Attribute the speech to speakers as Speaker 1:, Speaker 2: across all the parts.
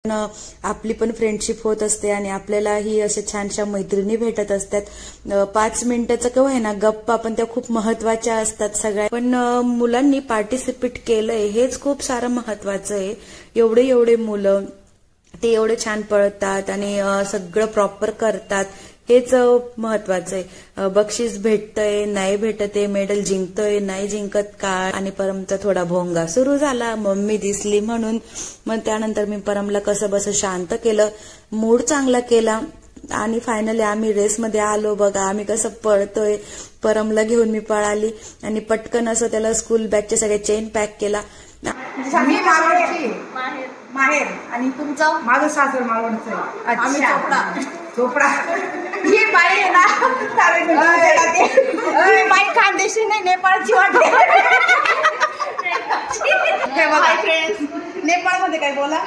Speaker 1: आपली पण फ्रेंडशिप होत असते आणि आपल्यालाही अशा छानशा मैत्रिणी भेटत असतात। 5 मिनिटाचं का होईना गप्पा पण त्या खूप महत्वाच्या असतात सगळ्या। पण मुलांनी पार्टिसिपेट केलंय हेच खूप सारं महत्वाचं आहे। एवढे मुलं ते एवढे छान पळतात आणि सगळं प्रॉपर करतात हेच महत्वाचं आहे। बक्षीस भेटतंय नाही भेटते, मेडल जिंकतोय नाही जिंकत का, आणि परमचा थोडा भोंगा सुरू झाला मम्मी दिसली म्हणून। मग त्यानंतर मी परमला कसं बस शांत केलं, मूड चांगला केला आणि फायनली आम्ही रेसमध्ये आलो। बघा आम्ही कसं पळतोय, परमला घेऊन मी पळाली आणि पटकन असं त्याला स्कूल बॅगचे सगळे चेन पॅक केला।
Speaker 2: मी माहेर आणि तुमचं? माझं सासर मालवणचं आहे। आम्ही चोपडा ही बाई आहे ना ही बाई खानदेशी नाही, नेपाळची वाटते। हे बघा फ्रेंड्स, नेपाळमध्ये काय बोला।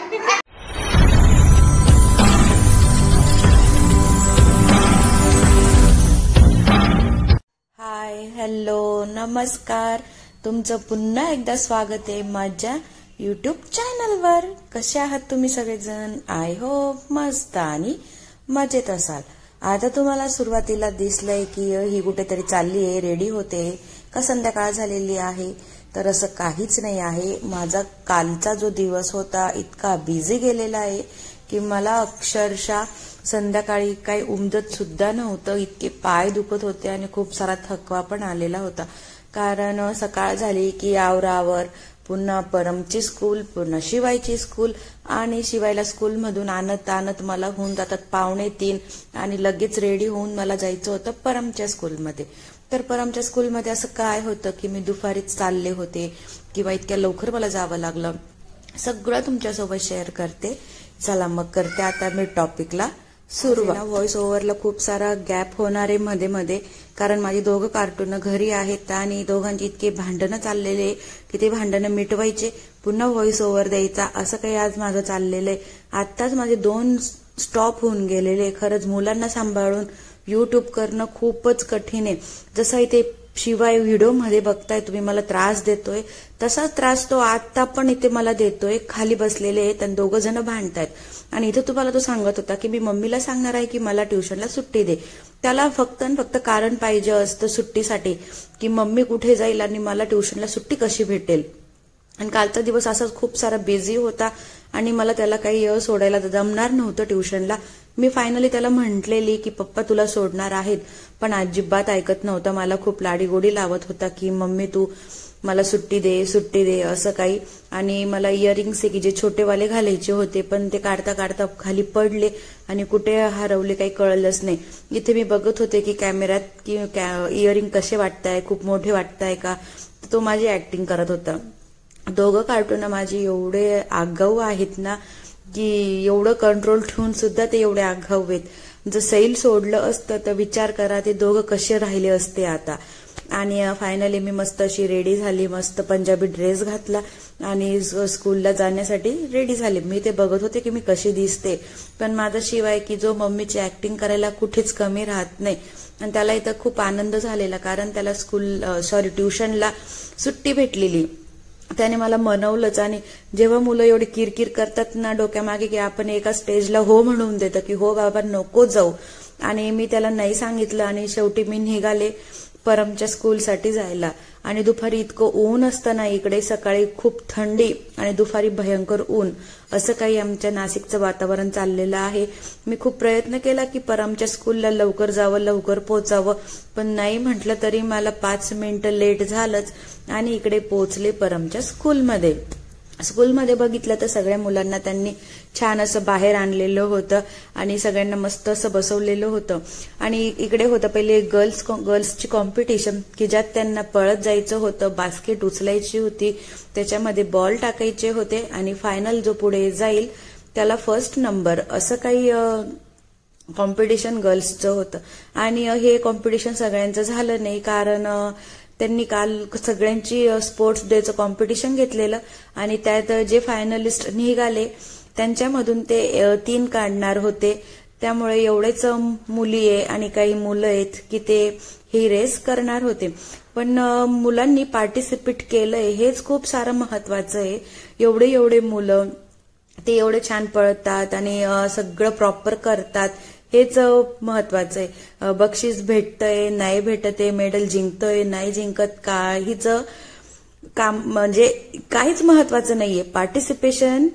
Speaker 1: हाय हॅलो नमस्कार, तुमचं पुन्हा एकदा स्वागत आहे माझ्या यूट्यूब चॅनलवर। कसे आहात तुम्ही सगळेजण? आय होप मस्त आणि मजेत असाल। आता तुम्हाला सुरुवातीला दिसलंय की ही कुठेतरी चालली आहे, रेडी होते का संध्याकाळ झालेली आहे, तर असं काहीच नाही आहे। माझा कालचा जो दिवस होता इतका बिझी गेलेला आहे की मला अक्षरशः संध्याकाळी काही उमजत सुद्धा नव्हतं, इतके पाय दुखत होते आणि खूप सारा थकवा पण आलेला होता। कारण सकाळ झाली की आवरावर, पुन्हा परमची स्कूल, पुन्हा शिवायची स्कूल आणि शिवायला स्कूलमधून आणत मला होऊन जातात 2:45 आणि लगेच रेडी होऊन मला जायचं होतं परमच्या स्कूलमध्ये। तर परमच्या स्कूलमध्ये असं काय होतं की मी दुपारीच चालले होते किंवा इतक्या लवकर मला जावं लागलं, सगळं तुमच्यासोबत शेअर करते। चला मग करते आता मी टॉपिकला सुरुवात। व्हॉइस ओव्हरला खूप सारा गॅप होणार आहे मध्ये मध्ये, कारण माझी दोघं कार्टून घरी आहेत आणि दोघांची इतके भांडणं चाललेले की ते भांडणं मिटवायचे, पुन्हा व्हॉइस ओव्हर द्यायचा, असं काही आज माझं चाललेलं आहे। आत्ताच माझे 2 स्टॉप होऊन गेलेले। खरंच मुलांना सांभाळून युट्यूब करणं खूपच कठीण आहे। जसं इथे शिवाय व्हिडिओ मध्ये बघताय तुम्ही मला त्रास देतोय, तसाच त्रास तो आता पण इथे मला देतोय। खाली बसलेले आहेत आणि 2 जण भांडतायत आणि इथे तुम्हाला तो सांगत होता की मी मम्मीला सांगणार आहे की मला ट्युशनला सुट्टी दे। त्याला फक्त आणि फक्त कारण पाहिजे असतं सुट्टीसाठी की मम्मी कुठे जाईल आणि मला ट्युशनला सुट्टी कशी भेटेल। आणि कालचा दिवस असाच खूप सारा बिझी होता आणि मला त्याला काही सोडायला जमणार नव्हतं ट्युशनला। मी फायनली त्याला म्हटलेली की पप्पा तुला सोडणार आहेत, पण अजिबात ऐकत नव्हता। मला खूप लाडीगोडी लावत होता की मम्मी तू मला सुट्टी दे असं काही। आणि मला इयरिंग्स की जे छोटेवाले घालायचे होते पण ते काढता काढता खाली पडले आणि कुठे हरवले काही कळलंच नाही। इथे मी बघत होते की कॅमेऱ्यात की इयरिंग कसे वाटताय, खूप मोठे वाटताय का, तो माझी ऍक्टिंग करत होता। 2 कार्टून माझी एवढे आगाऊ आहेत ना की एवढं कंट्रोल ठेवून सुद्धा ते एवढे आगाऊ आहेत। जर सैल सोडलं असतं तर विचार करा ते 2 कसे राहिले असते आता। आणि फायनली मी मस्त अशी रेडी झाली, मस्त पंजाबी ड्रेस घातला आणि स्कूलला जाण्यासाठी रेडी झाले। मी ते बघत होते की मी कशी दिसते, पण माझा शिवाय की जो मम्मीची ऍक्टिंग करायला कुठेच कमी राहत नाही आणि त्याला इथं खूप आनंद झालेला, कारण त्याला ट्युशनला सुट्टी भेटलेली। त्याने मला मनवलंच। आणि जेव्हा मुलं एवढी किरकिर करतात ना डोक्यामागे की आपण एका स्टेजला हो म्हणून देतं की हो बाबा नको जाऊ, आणि मी त्याला नाही सांगितलं आणि शेवटी मी निघाले परमच्या स्कूलसाठी जायला। आणि दुपारी इतकं ऊन असतं ना इकडे, सकाळी खूप थंडी आणि दुपारी भयंकर ऊन, असं काही आमच्या नाशिकचं वातावरण चाललेलं आहे। मी खूप प्रयत्न केला की परमच्या स्कूलला लवकर जावं, लवकर पोहोचावं, पण नाही म्हटलं तरी मला 5 मिनिटं लेट झालंच आणि इकडे पोहोचले परमच्या स्कूलमध्ये। स्कूलमध्ये बघितलं तर सगळ्या मुलांना त्यांनी छान असं बाहेर आणलेलं होतं आणि सगळ्यांना मस्त असं बसवलेलं होतं। आणि इकडे होतं पहिले गर्ल्सची कॉम्पिटिशन की ज्यात त्यांना पळत जायचं होतं, बास्केट उचलायची होती, त्याच्यामध्ये बॉल टाकायचे होते आणि फायनल जो पुढे जाईल त्याला फर्स्ट नंबर, असं काही कॉम्पिटिशन गर्ल्सचं होतं। आणि हे कॉम्पिटिशन सगळ्यांचं झालं नाही, कारण त्यांनी काल सगळ्यांची स्पोर्ट्स डेचं कॉम्पिटिशन घेतलेलं आणि त्यात जे फायनलिस्ट निघाले त्यांच्यामधून ते 3 काढणार होते। त्यामुळे एवढेच मुली आहे आणि काही मुलं आहेत की ते ही रेस करणार होते। पण मुलांनी पार्टिसिपेट केलंय हेच खूप सारं महत्वाचं आहे। एवढे मुलं ते एवढे छान पळतात आणि सगळं प्रॉपर करतात, हेच महत्वाचं आहे. बक्षीस भेटतंय नाही भेटतंय, मेडल जिंकतोय नाही जिंकत, काहीच काम म्हणजे काहीच महत्वाचं नाहीये. पार्टिसिपेशन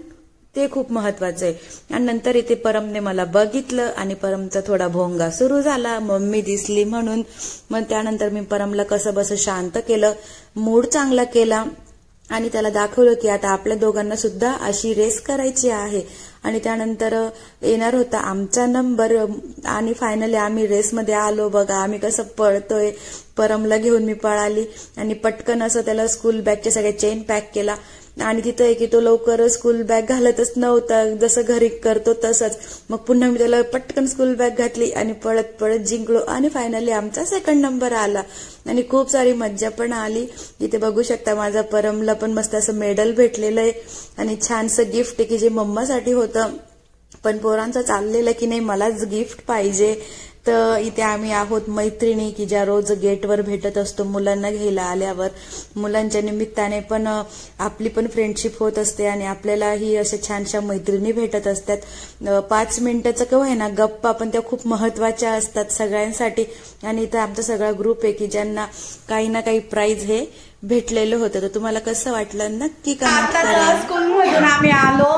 Speaker 1: ते खूप महत्वाचं आहे. आणि नंतर इथे परमने मला बघितलं आणि परमचा थोडा भोंगा सुरू झाला, मम्मी दिसली म्हणून. मग त्यानंतर मी परमला कसं बस शांत केलं, मूड चांगला केला आणि त्याला दाखवलं की आता आपल्या दोघांना सुद्धा अशी रेस करायची आहे. आणि त्यानंतर येणार होता आमचा नंबर आणि फायनली आम्ही रेसमध्ये आलो. बघा आम्ही कसं पळतोय. परमला घेऊन मी पळाली आणि पटकन असं त्याला स्कूल बॅगचे सगळे चेन पॅक केला. आणि तिथं आहे की तो लवकर स्कूल बॅग घालतच नव्हता, जसं घरी करतो तसंच. मग पुन्हा मी त्याला पटकन स्कूल बॅग घातली आणि पळत पळत जिंकलो आणि फायनली आमचा 2nd नंबर आला. आणि खूप सारी मज्जा पण आली. इथे बघू शकता माझा परमला पण मस्त असं मेडल भेटलेलं आहे आणि छानसं गिफ्ट आहे की जे मम्मासाठी होतं, पण पोरांचं चाललेलं की नाही मलाच गिफ्ट पाहिजे. तर इथे आम्ही आहोत मैत्रिणी की ज्या रोज गेटवर भेटत असतो मुलांना घ्यायला आल्यावर. मुलांच्या निमित्ताने पण आपली पण फ्रेंडशिप होत असते आणि आपल्यालाही अशा छानशा मैत्रिणी भेटत असतात. 5 मिनिटाचं का होईना गप्पा, पण त्या खूप महत्वाच्या असतात सगळ्यांसाठी. आणि इथं आमचा सगळा ग्रुप आहे की ज्यांना काही ना काही प्राइज हे भेटलेलं होतं. तर तुम्हाला कसं वाटलं नक्की कमेंट करा.
Speaker 2: स्कूलमधून आम्ही आलो,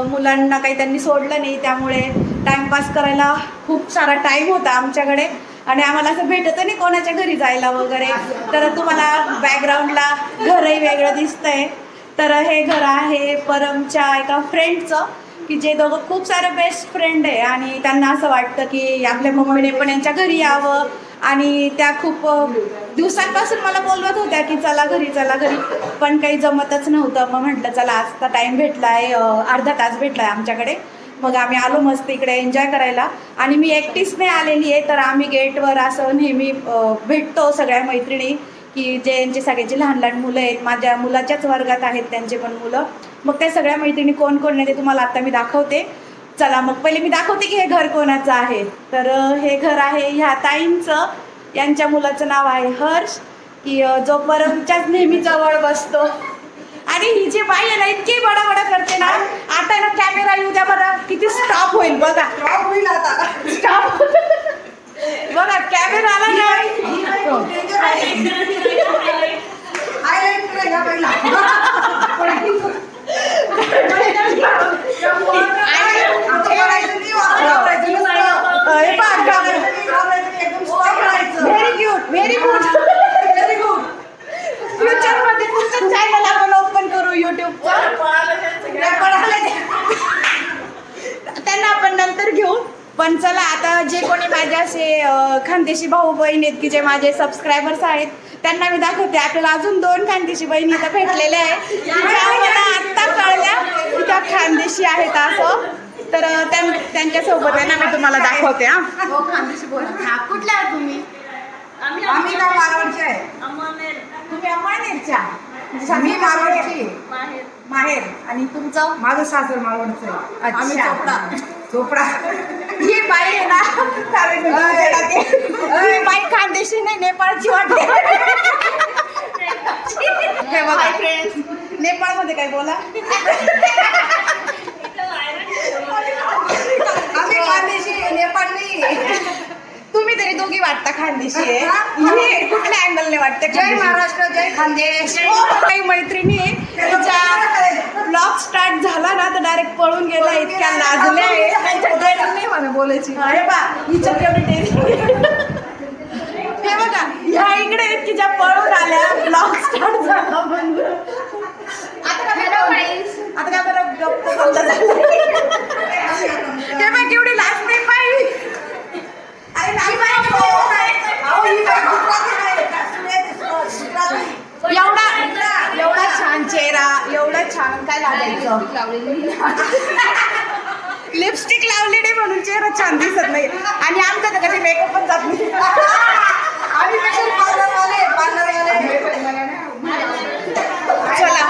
Speaker 2: मुलांना काही त्यांनी सोडलं नाही, त्यामुळे टाइमपास करायला खूप सारा टाइम होता आमच्याकडे आणि आम्हाला असं भेटत नाही कोणाच्या घरी जायला वगैरे. तर तुम्हाला बॅकग्राऊंडला घरही वेगळं दिसतंय. तर हे घर आहे परमच्या एका फ्रेंडचं की जे दोघं खूप सारे बेस्ट फ्रेंड आहे आणि त्यांना असं वाटतं की आपल्या मम्मीने पण यांच्या घरी यावं. आणि त्या खूप दिवसांपासून मला बोलवत होत्या की चला घरी, पण काही जमतच नव्हतं. मग म्हटलं चला आजचा टाइम भेटलाय, अर्धा तास भेटलाय आमच्याकडे. मग आम्ही आलो मस्त इकडे एन्जॉय करायला. आणि मी एकटीच नाही आलेली आहे, तर आम्ही गेटवर असं नेहमी भेटतो सगळ्या मैत्रिणी की जे यांचे सगळ्यांची लहान लहान मुलं आहेत, माझ्या मुलाच्याच वर्गात आहेत त्यांचे पण मुलं. मग त्या सगळ्या मैत्रिणी कोण कोण आहे ते तुम्हाला आता मी दाखवते. चला मग पहिले मी दाखवते की हे घर कोणाचं आहे. तर हे घर आहे ह्या ताईंचं. यांच्या मुलाचं नाव आहे हर्ष, की जो परमच्याच नेहमी जवळ बसतो. आणि ही जी बाई आहे ना इतकी बडाबडा करते ना, आता ना कॅमेरा येऊ द्या बरं, किती स्टॉप होईल बघा. स्टॉप बघा कॅमेरा आला ना. व्हेरी गुड फ्युचर मध्ये तुमचं चॅनल आपण ओपन करू युट्यूबचं. त्यांना आपण नंतर घेऊ. पण चला आता जे कोणी माझे असे खानदेशी भाऊ बहीण आहेत की जे माझे सबस्क्रायबर्स आहेत त्यांना मी दाखवते. आपल्याला अजून 2 खानदेशी बहिणी इथं भेटलेल्या आहेत. मला आत्ता कळल्या की त्या खानदेशी आहेत असं. तर त्यांच्यासोबत आहे ना मी तुम्हाला दाखवते.
Speaker 3: हो खानदेशी बोल. कुठल्या आहे तुम्ही?
Speaker 2: आम्ही काय मारवाडचे आहे. तुम्ही अमळनेरच्या? मी मारवाडची माहेर. आणि तुमचं? माझं सासर मारवाडचं आहे.
Speaker 3: आम्ही
Speaker 2: चोपडा. ही बाई आहे ना ही बाई खानदेशी नाही नेपाळची वाटते. हे बघा फ्रेंड्स, नेपाळमध्ये काय बोला. आम्ही खानदेशी, नेपाळ नाही. तुम्ही तरी दोघी वाटता खानदेशी आहे. ही कुठल्या अँगलने वाटते? जय महाराष्ट्र, जय खानदेश. काही मैत्रिणी त्यांच्या ब्लॉग स्टार्ट झाला ना तर डायरेक्ट पळून गेला, इतक्या लाजल्या आहे. नाही मला बोलायची. अरे बा हिच्या हे बघा ह्या इकडे आहेत की ज्या पळून आल्या, ब्लॉग स्टार्ट झाला म्हणून. आता काय बरं गप्प बंद झालं. हे बघ केवढी लाजते बाई. अरे नाही एवढा छान चेहरा, एवढा छान काय लागायचं. लिपस्टिक लावली नाही म्हणून चेहरा छान दिसत नाही. आणि आमचा तर कधी मेकअप पण जात नाही. चला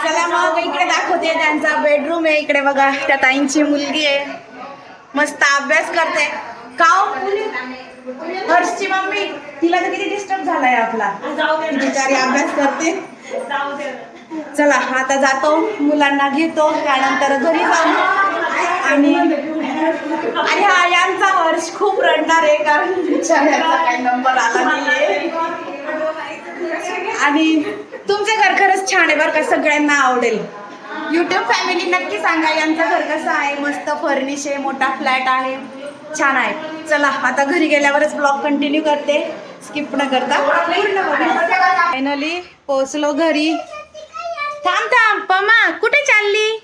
Speaker 2: चला मग इकडे दाखवते त्यांचा बेडरूम आहे. इकडे बघा त्या ताईंची मुलगी आहे, मस्त अभ्यास करते. काव हर्षची मम्मी तिला तर किती डिस्टर्ब झालाय आपला, बिचारी अभ्यास करते. चला आता जातो, मुलांना घेतो, त्यानंतर घरी जाऊ. आणि हा यांचा हर्ष खूप रडणार आहे कारण बिचाऱ्याचा काही नंबर आला नाहीये. आणि तुमचं घर खरंच छान आहे बरं का, सगळ्यांना आवडेल. युट्यूब फॅमिली नक्की सांगा यांचं घर कसं आहे. मस्त फर्निश आहे, मोठा फ्लॅट आहे, छान आहे. चला आता घरी गेल्यावरच ब्लॉग कंटिन्यू करते, स्किप न करता पूर्ण बघा. फायनली पोहोचलो घरी. थांब थांब पमा, कुठे चालली?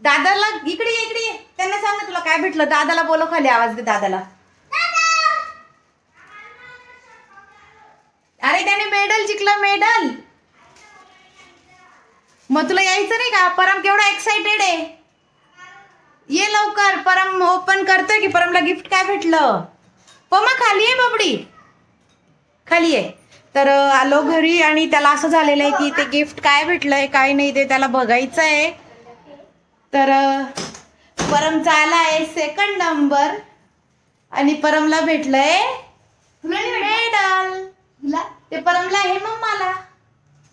Speaker 2: दादाला इकडे इकडे, त्यांना सांग ना तुला काय भेटलं. दादाला बोलव खाली, आवाज दे दादाला. अरे त्याने मेडल जिंकलं, मेडल. मग तुला यायचं नाही का? परम केवढा एक्साइटेड आहे. ये लवकर, परम ओपन करतोय की परमला गिफ्ट काय भेटलं. पमा खाली आहे, बबडी खाली आहे. तर आलो घरी आणि त्याला असं झालेलं आहे की ते गिफ्ट काय भेटलंय काय नाही ते त्याला बघायचं आहे. तर परमचा आला आहे 2nd नंबर आणि परमला भेटलंय मेडल. ते परमला आहे मम्माला.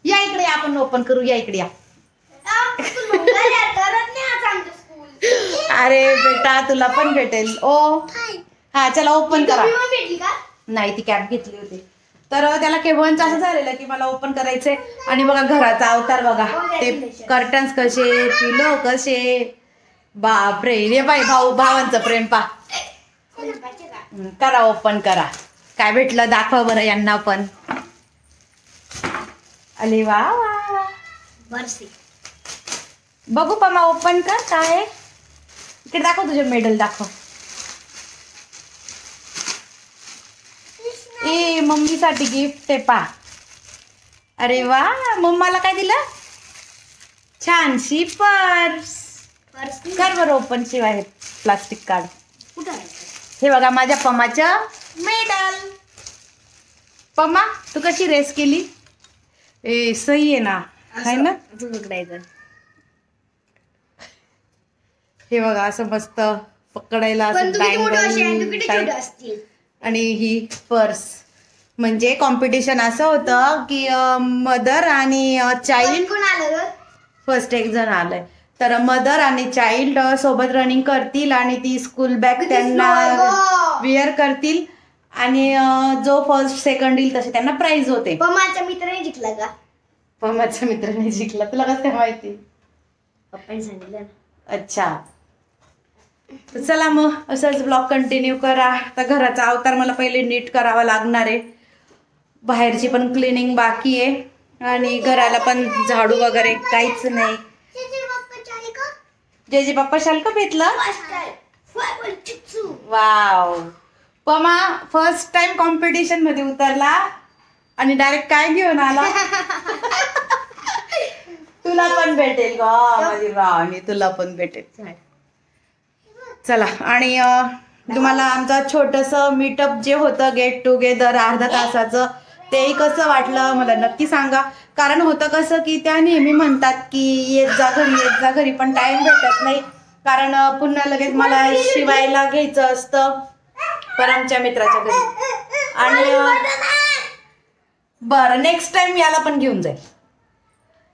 Speaker 2: या इकडे आपण ओपन करू, या इकडे या. अरे बेटा तुला पण भेटेल. ओ हा चला ओपन करा. नाही ती कॅप घेतली होती. तर त्याला केव्हाच असं झालेलं की मला ओपन करायचंय. आणि बघा घराचा अवतार बघा, ते कर्टन्स कसे, पिलो कसे, बापरे. रे बाई भावांचं प्रेम पा. करा ओपन करा, काय भेटलं दाखवा बरं यांना पण. अरे वा वा, बघू पमा ओपन कर काय. इकडे दाखव, तुझे मेडल दाखव. ए मम्मीसाठी गिफ्ट आहे पा. अरे वा, मम्माला काय दिलं. छानशी पर्स. कर बरं ओपन, शिवाय प्लास्टिक काढ. हे बघा माझ्या पमाचं मेडल. पमा तू कशी रेस केली. ए सही आहे ना, आहे ना. हे बघा असं मस्त पकडायला आणि ही पर्स. म्हणजे कॉम्पिटिशन असं होतं की मदर आणि चाइल्ड, फर्स्ट एक जण आलंय. तर मदर आणि चाइल्ड सोबत रनिंग करतील आणि ती स्कूल बॅग त्यांना वेअर करतील आणि जो फर्स्ट सेकंड येईल तसे त्यांना प्राइज होते.
Speaker 3: पमाचा मित्राने जिंकला का.
Speaker 2: पमाचा मित्राने जिंकला, तुला कसं काय माहिती.
Speaker 3: पप्पाने सांगितलं.
Speaker 2: अच्छा चला मग असंच ब्लॉग कंटिन्यू करा. आता घराचा अवतार मला पहिले नीट करावा लागणार आहे. बाहेरची पण क्लिनिंग बाकी आहे आणि घराला पण झाडू वगैरे काहीच नाही. जेजे पप्पा शाल का भेटलं. वाव. पमा फर्स्ट टाइम कॉम्पिटिशन मध्ये उतरला आणि डायरेक्ट काय घेऊन आला. तुला पण भेटेल ग माझी राणी, तुला पण भेटेल. चला आणि तुम्हाला आमचं छोटंसं मीटअप जे होतं गेट टुगेदर अर्धा तासाचं, तेही कसं वाटलं मला नक्की सांगा. कारण होतं कसं की त्या नेहमी म्हणतात की येत जा घरी, पण टाइम भेटत नाही. कारण पुन्हा लगेच मला शिवायला घ्यायचं असतं परमच्या मित्राच्या घरी. आणि बरं नेक्स्ट टाइम याला पण घेऊन जाईल.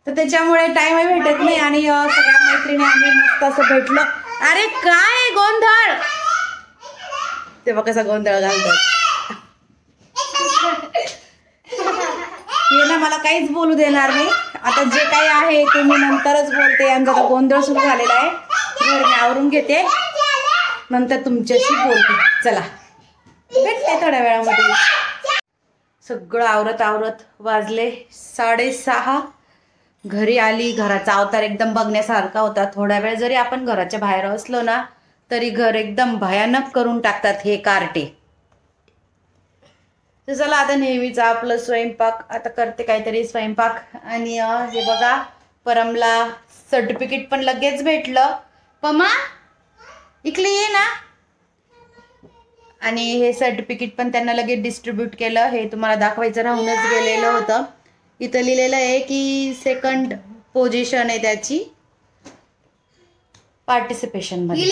Speaker 2: तर त्याच्यामुळे टाइमही भेटत नाही आणि सगळ्या मैत्रिणी आम्ही मस्त असं भेटलो. अरे काय गोंधळ, तेव्हा कसा गोंधळ घालतात. हे ना मला काहीच बोलू देणार नाही. आता जे काही आहे ते मी नंतरच बोलते. यांचा आता गोंधळ सुरू झालेला आहे. घर मी आवरून घेते, नंतर तुमच्याशी बोलते. चला भेटते थोड्या वेळामध्ये. सगळं आवरत वाजले 6:30. घरी आली. घराचा अवतार एकदम बघण्यासारखा होता. थोडा वेळ जरी आपण घराच्या बाहेर असलो ना तरी घर एकदम भयानक करून टाकतात हे कार्टे. तर चला आता नेहमीचा आपलं स्वयंपाक आता करते, काहीतरी स्वयंपाक. आणि हे बघा परमला सर्टिफिकेट पण लगेच भेटलं. पमा इकडे ये ना. आणि हे सर्टिफिकेट पण त्यांना लगेच डिस्ट्रीब्यूट केलं. हे तुम्हाला दाखवायचं राहूनच गेलेलं होतं. इथं लिहिलेलं आहे की 2nd पोझिशन आहे त्याची पार्टिसिपेशन मध्ये.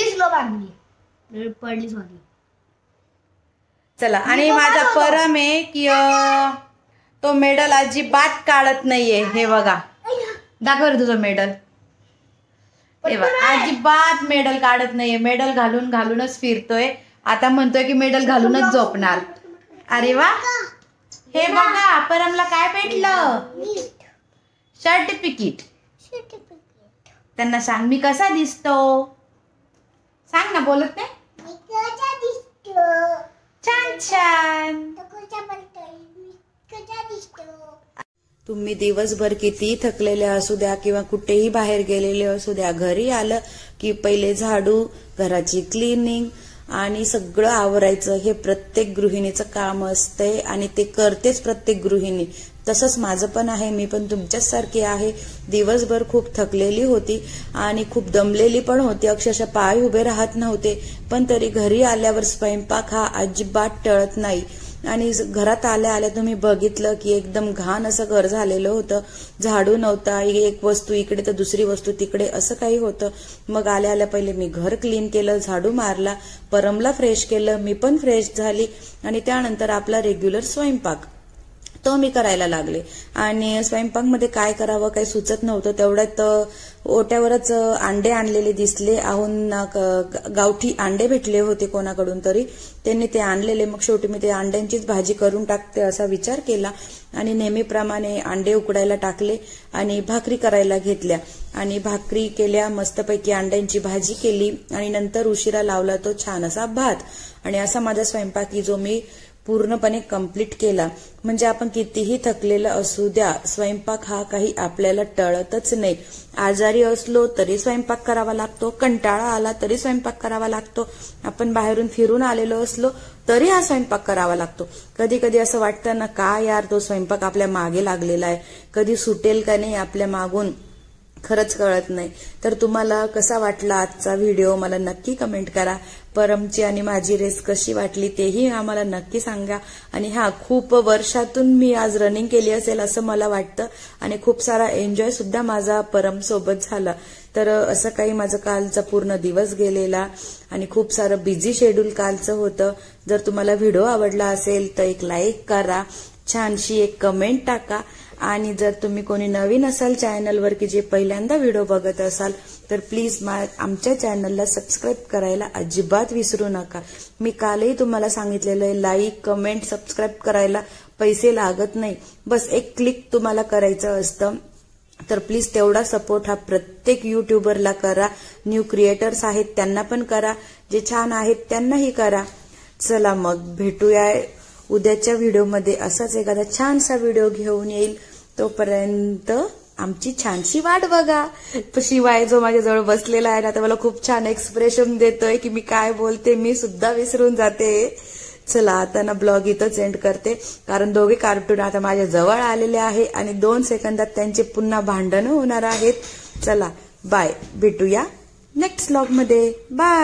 Speaker 3: पडली सॉरी.
Speaker 2: चला, आणि माझा परम आहे की तो मेडल अजिबात काढत नाहीये. हे बघा, दाखव रे तुझं मेडल. हे बघा, अजिबात मेडल काढत नाहीये. मेडल घालून घालूनच फिरतोय. आता म्हणतोय की मेडल घालूनच झोपणार. अरे वा, हे बघा परमला काय भेटलं? सर्टिफिकेट. त्यांना सांग मी कसा दिसतो, सांग ना. बोलत नाही? छान छान.
Speaker 1: तुम्ही दिवसभर किती थकलेले असू द्या किंवा कुठेही बाहेर गेलेले असू द्या, घरी आलं की पहिले झाडू, घराची क्लिनिंग आणि सगळं आवरायचं हे प्रत्येक गृहिणीचं काम असतंय आणि ते करतेच प्रत्येक गृहिणी. तसंच माझं पण आहे. मी पण तुमच्याच सारखी आहे. दिवसभर खूप थकलेली होती आणि खूप दमलेली पण होती. अक्षरशः पाय उभे राहत नव्हते. पण तरी घरी आल्यावर स्वयंपाक हा अजिबात टळत नाही. आणि घरात आल्या आल्या तुम्ही बघितलं की एकदम घाण असं घर झालेलं होतं. झाडू नव्हता, एक वस्तू इकडे तर दुसरी वस्तू तिकडे, असं काही होतं. मग आल्या आल्या पहिले मी घर क्लीन केलं, झाडू मारला, परमला फ्रेश केलं, मी पण फ्रेश झाली आणि त्यानंतर आपला रेग्युलर स्वयंपाक तो मी करायला लागले. आणि स्वयंपाकमध्ये काय करावं काही सुचत नव्हतं. तेवढ्यात ओट्यावरच अंडे आणलेले दिसले. आहून गावठी अंडे भेटले होते कोणाकडून तरी, त्यांनी ते आणलेले. मग शेवटी मी ते अंड्यांचीच भाजी करून टाकते असा विचार केला आणि नेहमीप्रमाणे अंडे उकडायला टाकले आणि भाकरी करायला घेतल्या आणि भाकरी केल्या, मस्तपैकी अंड्यांची भाजी केली आणि नंतर उशिरा लावला तो छान असा भात. आणि असा माझा स्वयंपाकी जो मी पूर्णपणे कंप्लीट केला. म्हणजे आपण कितीही थकलेलं असू द्या, स्वयंपाक हा काही आपल्याला टळतच नाही. आजारी असलो तरी स्वयंपाक करावा लागतो, कंटाळा आला तरी स्वयंपाक करावा लागतो, आपण बाहेरून फिरून आलेलो असलो तरी हा स्वयंपाक करावा लागतो. कधी कधी असं वाटतं ना, का यार तो स्वयंपाक आपल्या मागे लागलेला आहे, कधी सुटेल का नाही आपल्या मागून, खरंच कळत नाही. तर तुम्हाला कसा वाटला आजचा व्हिडिओ मला नक्की कमेंट करा. परमची आणि माझी रेस कशी वाटली तेही आम्हाला नक्की सांगा. आणि खूप वर्षातून मी आज रनिंग केली असेल असं मला वाटतं आणि खूप सारा एन्जॉय सुद्धा माझा परम सोबत झाला. तर असं काही माझं कालचा पूर्ण दिवस गेलेला आणि खूप सारं बिझी शेड्यूल कालचं होतं. जर तुम्हाला व्हिडिओ आवडला असेल तर एक लाईक करा, छानशी एक कमेंट टाका आणि जर तुम्ही कोणी नवीन असाल चॅनलवर की जे पहिल्यांदा व्हिडिओ बघत असाल तर प्लीज आमच्या चॅनलला सबस्क्राईब करायला अजिबात विसरू नका. मी कालही तुम्हाला सांगितलेलं आहे, लाईक कमेंट सबस्क्राईब करायला पैसे लागत नाही, बस एक क्लिक तुम्हाला करायचं असतं. तर प्लीज तेवढा सपोर्ट हा प्रत्येक युट्यूबरला करा. न्यू क्रिएटर्स आहेत त्यांना पण करा, जे छान आहेत त्यांनाही करा. चला मग भेटूया उद्याच्या व्हिडिओमध्ये. असाच एखादा छानसा व्हिडिओ घेऊन येईल. तोपर्यंत आमची छानशी वाट बघा. शिवाय जो माझ्याजवळ बसलेला आहे ना, तर मला खूप छान एक्सप्रेशन देतोय की मी काय बोलते मी सुद्धा विसरून जाते. चला आता ना ब्लॉग इथंच एंड करते, कारण दोघे कार्टून आता माझ्या जवळ आलेले आहे आणि 2 सेकंदात त्यांचे पुन्हा भांडणं होणार आहेत. चला बाय, भेटूया नेक्स्ट ब्लॉग मध्ये. बाय.